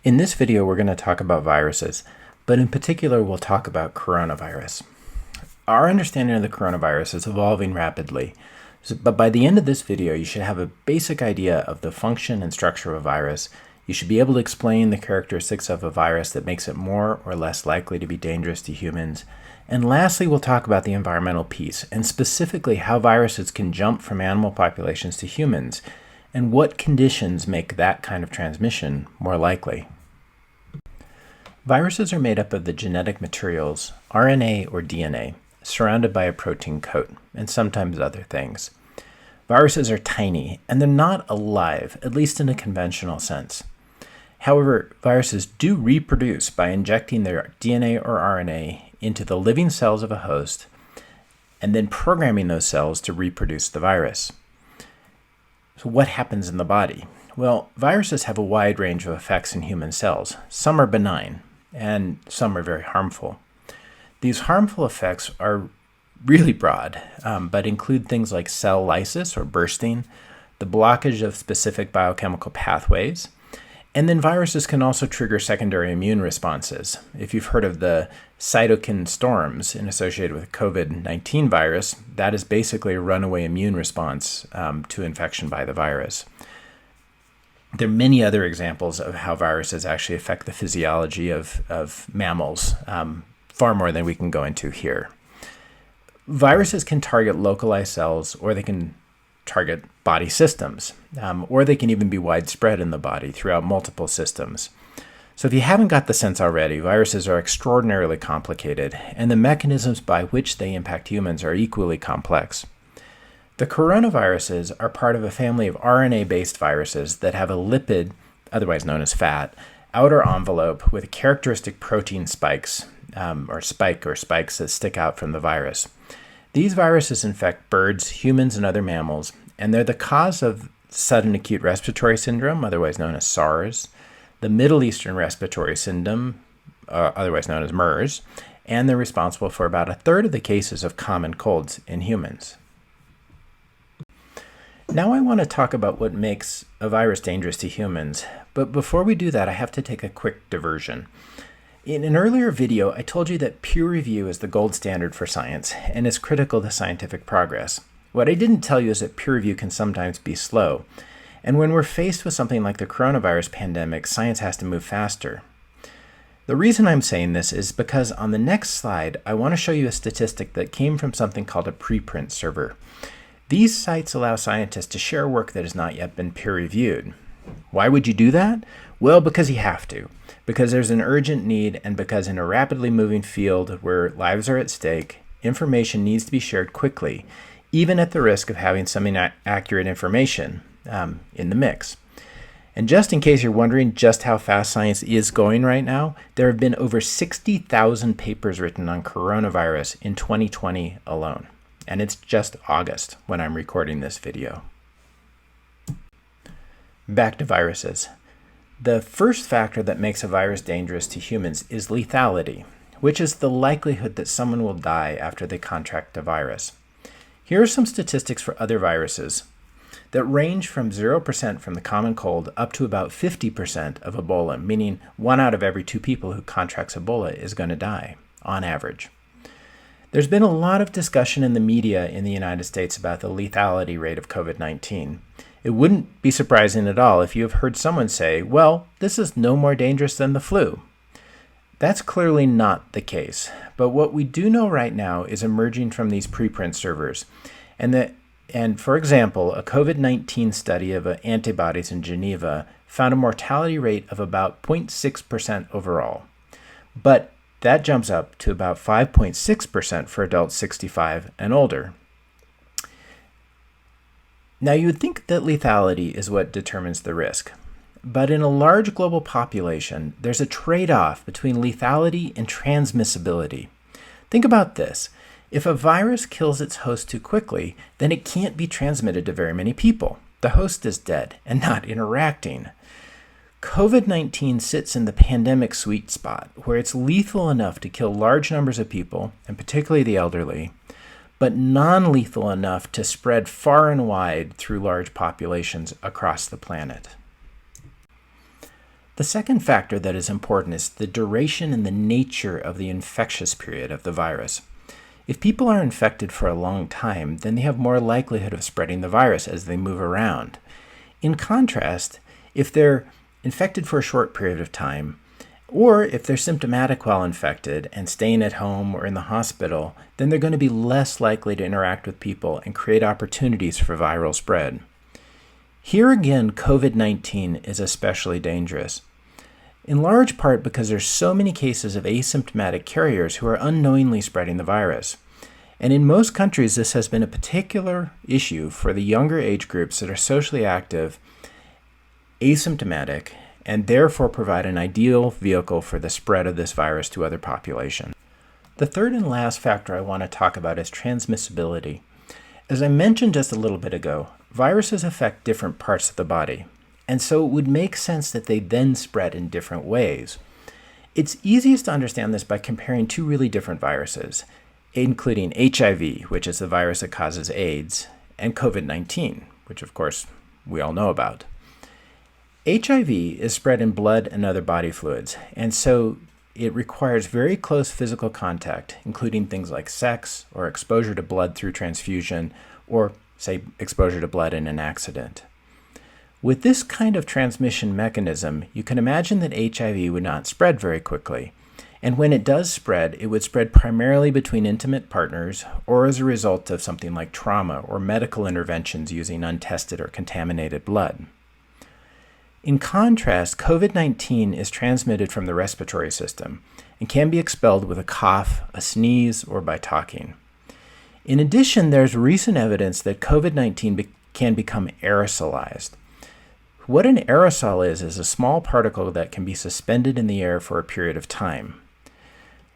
In this video, we're going to talk about viruses, but in particular, we'll talk about coronavirus. Our understanding of the coronavirus is evolving rapidly, but by the end of this video, you should have a basic idea of the function and structure of a virus. You should be able to explain the characteristics of a virus that makes it more or less likely to be dangerous to humans. And lastly, we'll talk about the environmental piece, and specifically how viruses can jump from animal populations to humans, and what conditions make that kind of transmission more likely. Viruses are made up of the genetic materials, RNA or DNA, surrounded by a protein coat, and sometimes other things. Viruses are tiny, and they're not alive, at least in a conventional sense. However, viruses do reproduce by injecting their DNA or RNA into the living cells of a host, and then programming those cells to reproduce the virus. So what happens in the body? Well, viruses have a wide range of effects in human cells. Some are benign, and some are very harmful. These harmful effects are really broad, but include things like cell lysis or bursting, the blockage of specific biochemical pathways, and then viruses can also trigger secondary immune responses. If you've heard of the cytokine storms associated with Covid-19 virus, that is basically a runaway immune response to infection by the virus. There are many other examples of how viruses actually affect the physiology of mammals, far more than we can go into here. Viruses can target localized cells, or they can target body systems, or they can even be widespread in the body throughout multiple systems. So if you haven't got the sense already, viruses are extraordinarily complicated, and the mechanisms by which they impact humans are equally complex. The coronaviruses are part of a family of RNA-based viruses that have a lipid, otherwise known as fat, outer envelope with characteristic protein spikes, or spikes that stick out from the virus. These viruses infect birds, humans, and other mammals, and they're the cause of sudden acute respiratory syndrome, otherwise known as SARS, the Middle Eastern Respiratory Syndrome, otherwise known as MERS, and they're responsible for about a third of the cases of common colds in humans. Now I want to talk about what makes a virus dangerous to humans, but before we do that, I have to take a quick diversion. In an earlier video, I told you that peer review is the gold standard for science and is critical to scientific progress. What I didn't tell you is that peer review can sometimes be slow, and when we're faced with something like the coronavirus pandemic, science has to move faster. The reason I'm saying this is because on the next slide, I want to show you a statistic that came from something called a preprint server. These sites allow scientists to share work that has not yet been peer-reviewed. Why would you do that? Well, because you have to. Because there's an urgent need, and because in a rapidly moving field where lives are at stake, information needs to be shared quickly, even at the risk of having some inaccurate information in the mix. And just in case you're wondering just how fast science is going right now, there have been over 60,000 papers written on coronavirus in 2020 alone. And it's just August when I'm recording this video. Back to viruses. The first factor that makes a virus dangerous to humans is lethality, which is the likelihood that someone will die after they contract a virus. Here are some statistics for other viruses that range from 0% from the common cold up to about 50% of Ebola, meaning 1 out of every 2 people who contracts Ebola is going to die, on average. There's been a lot of discussion in the media in the United States about the lethality rate of COVID-19. It wouldn't be surprising at all if you have heard someone say, well, this is no more dangerous than the flu. That's clearly not the case, but what we do know right now is emerging from these preprint servers. And for example, a COVID-19 study of antibodies in Geneva found a mortality rate of about 0.6% overall. But that jumps up to about 5.6% for adults 65 and older. Now, you would think that lethality is what determines the risk. But in a large global population, there's a trade-off between lethality and transmissibility. Think about this. If a virus kills its host too quickly, then it can't be transmitted to very many people. The host is dead and not interacting. COVID-19 sits in the pandemic sweet spot, where it's lethal enough to kill large numbers of people, and particularly the elderly, but non-lethal enough to spread far and wide through large populations across the planet. The second factor that is important is the duration and the nature of the infectious period of the virus. If people are infected for a long time, then they have more likelihood of spreading the virus as they move around. In contrast, if they're infected for a short period of time, or if they're symptomatic while infected and staying at home or in the hospital, then they're going to be less likely to interact with people and create opportunities for viral spread. Here again, COVID-19 is especially dangerous, in large part because there's so many cases of asymptomatic carriers who are unknowingly spreading the virus. And in most countries, this has been a particular issue for the younger age groups that are socially active, asymptomatic, and therefore provide an ideal vehicle for the spread of this virus to other populations. The third and last factor I want to talk about is transmissibility. As I mentioned just a little bit ago, viruses affect different parts of the body, and so it would make sense that they then spread in different ways. It's easiest to understand this by comparing two really different viruses, including HIV, which is the virus that causes AIDS, and COVID-19, which of course we all know about. HIV is spread in blood and other body fluids, and so it requires very close physical contact, including things like sex or exposure to blood through transfusion, or, say, exposure to blood in an accident. With this kind of transmission mechanism, you can imagine that HIV would not spread very quickly, and when it does spread, it would spread primarily between intimate partners or as a result of something like trauma or medical interventions using untested or contaminated blood. In contrast, COVID-19 is transmitted from the respiratory system and can be expelled with a cough, a sneeze, or by talking. In addition, there's recent evidence that COVID-19 can become aerosolized. What an aerosol is a small particle that can be suspended in the air for a period of time.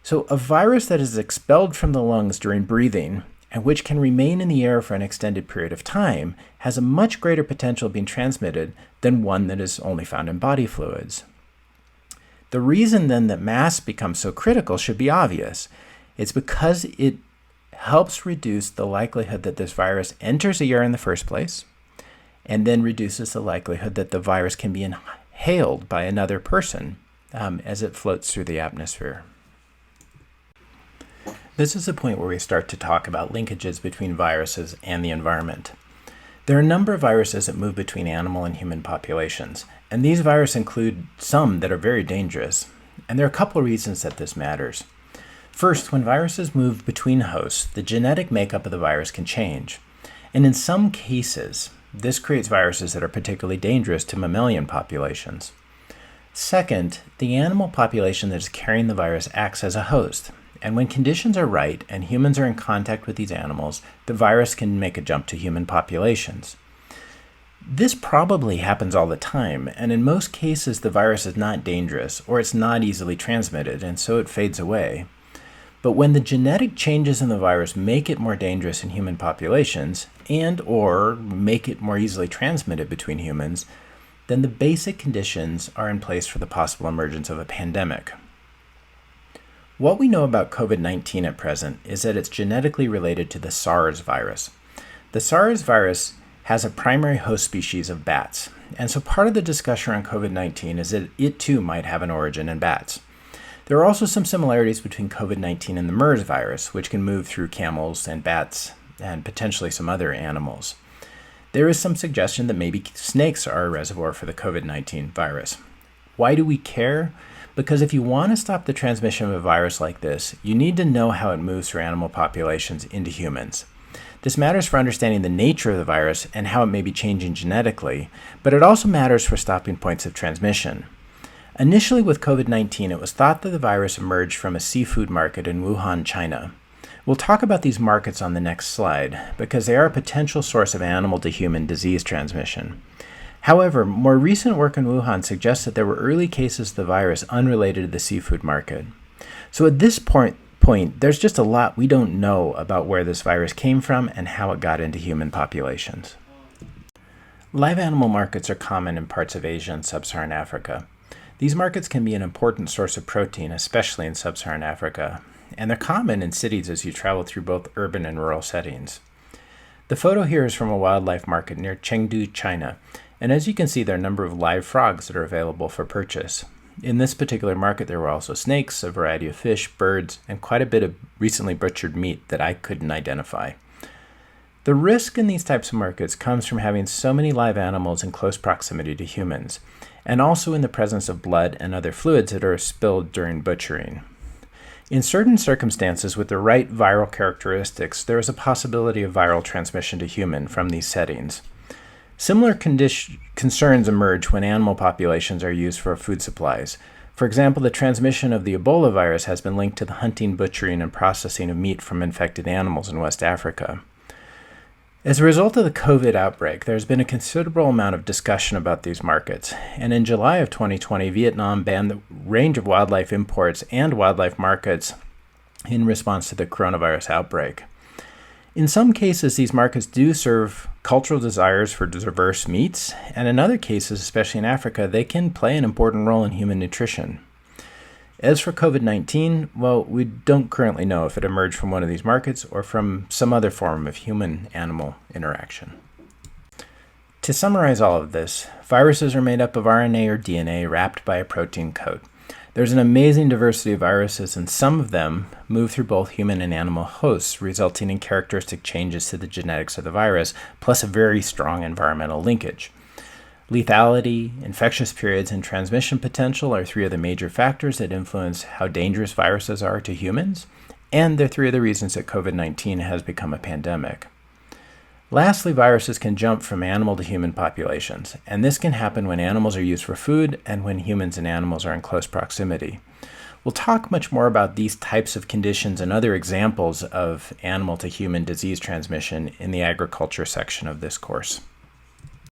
So a virus that is expelled from the lungs during breathing and which can remain in the air for an extended period of time has a much greater potential of being transmitted than one that is only found in body fluids. The reason then that masks become so critical should be obvious. It's because it helps reduce the likelihood that this virus enters the air in the first place, and then reduces the likelihood that the virus can be inhaled by another person as it floats through the atmosphere. This is the point where we start to talk about linkages between viruses and the environment. There are a number of viruses that move between animal and human populations, and these viruses include some that are very dangerous. And there are a couple of reasons that this matters. First, when viruses move between hosts, the genetic makeup of the virus can change. And in some cases, this creates viruses that are particularly dangerous to mammalian populations. Second, the animal population that is carrying the virus acts as a host. And when conditions are right and humans are in contact with these animals, the virus can make a jump to human populations. This probably happens all the time, and in most cases the virus is not dangerous or it's not easily transmitted, and so it fades away. But when the genetic changes in the virus make it more dangerous in human populations and or make it more easily transmitted between humans, then the basic conditions are in place for the possible emergence of a pandemic. What we know about COVID-19 at present is that it's genetically related to the SARS virus. The SARS virus has a primary host species of bats, and so part of the discussion around COVID-19 is that it too might have an origin in bats. There are also some similarities between COVID-19 and the MERS virus, which can move through camels and bats and potentially some other animals. There is some suggestion that maybe snakes are a reservoir for the COVID-19 virus. Why do we care? Because if you want to stop the transmission of a virus like this, you need to know how it moves through animal populations into humans. This matters for understanding the nature of the virus and how it may be changing genetically, but it also matters for stopping points of transmission. Initially with COVID-19, it was thought that the virus emerged from a seafood market in Wuhan, China. We'll talk about these markets on the next slide because they are a potential source of animal-to-human disease transmission. However, more recent work in Wuhan suggests that there were early cases of the virus unrelated to the seafood market. So at this point, there's just a lot we don't know about where this virus came from and how it got into human populations. Live animal markets are common in parts of Asia and sub-Saharan Africa. These markets can be an important source of protein, especially in sub-Saharan Africa, and they're common in cities as you travel through both urban and rural settings. The photo here is from a wildlife market near Chengdu, China, And as you can see, there are a number of live frogs that are available for purchase. In this particular market, there were also snakes, a variety of fish, birds, and quite a bit of recently butchered meat that I couldn't identify. The risk in these types of markets comes from having so many live animals in close proximity to humans, and also in the presence of blood and other fluids that are spilled during butchering. In certain circumstances, with the right viral characteristics, there is a possibility of viral transmission to human from these settings. Similar concerns emerge when animal populations are used for food supplies. For example, the transmission of the Ebola virus has been linked to the hunting, butchering, and processing of meat from infected animals in West Africa. As a result of the COVID outbreak, there's been a considerable amount of discussion about these markets, and in July of 2020, Vietnam banned the range of wildlife imports and wildlife markets in response to the coronavirus outbreak. In some cases, these markets do serve cultural desires for diverse meats, and in other cases, especially in Africa, they can play an important role in human nutrition. As for COVID-19, well, we don't currently know if it emerged from one of these markets or from some other form of human-animal interaction. To summarize all of this, viruses are made up of RNA or DNA wrapped by a protein coat. There's an amazing diversity of viruses, and some of them move through both human and animal hosts, resulting in characteristic changes to the genetics of the virus, plus a very strong environmental linkage. Lethality, infectious periods, and transmission potential are three of the major factors that influence how dangerous viruses are to humans, and they're three of the reasons that COVID-19 has become a pandemic. Lastly, viruses can jump from animal to human populations, and this can happen when animals are used for food and when humans and animals are in close proximity. We'll talk much more about these types of conditions and other examples of animal to human disease transmission in the agriculture section of this course.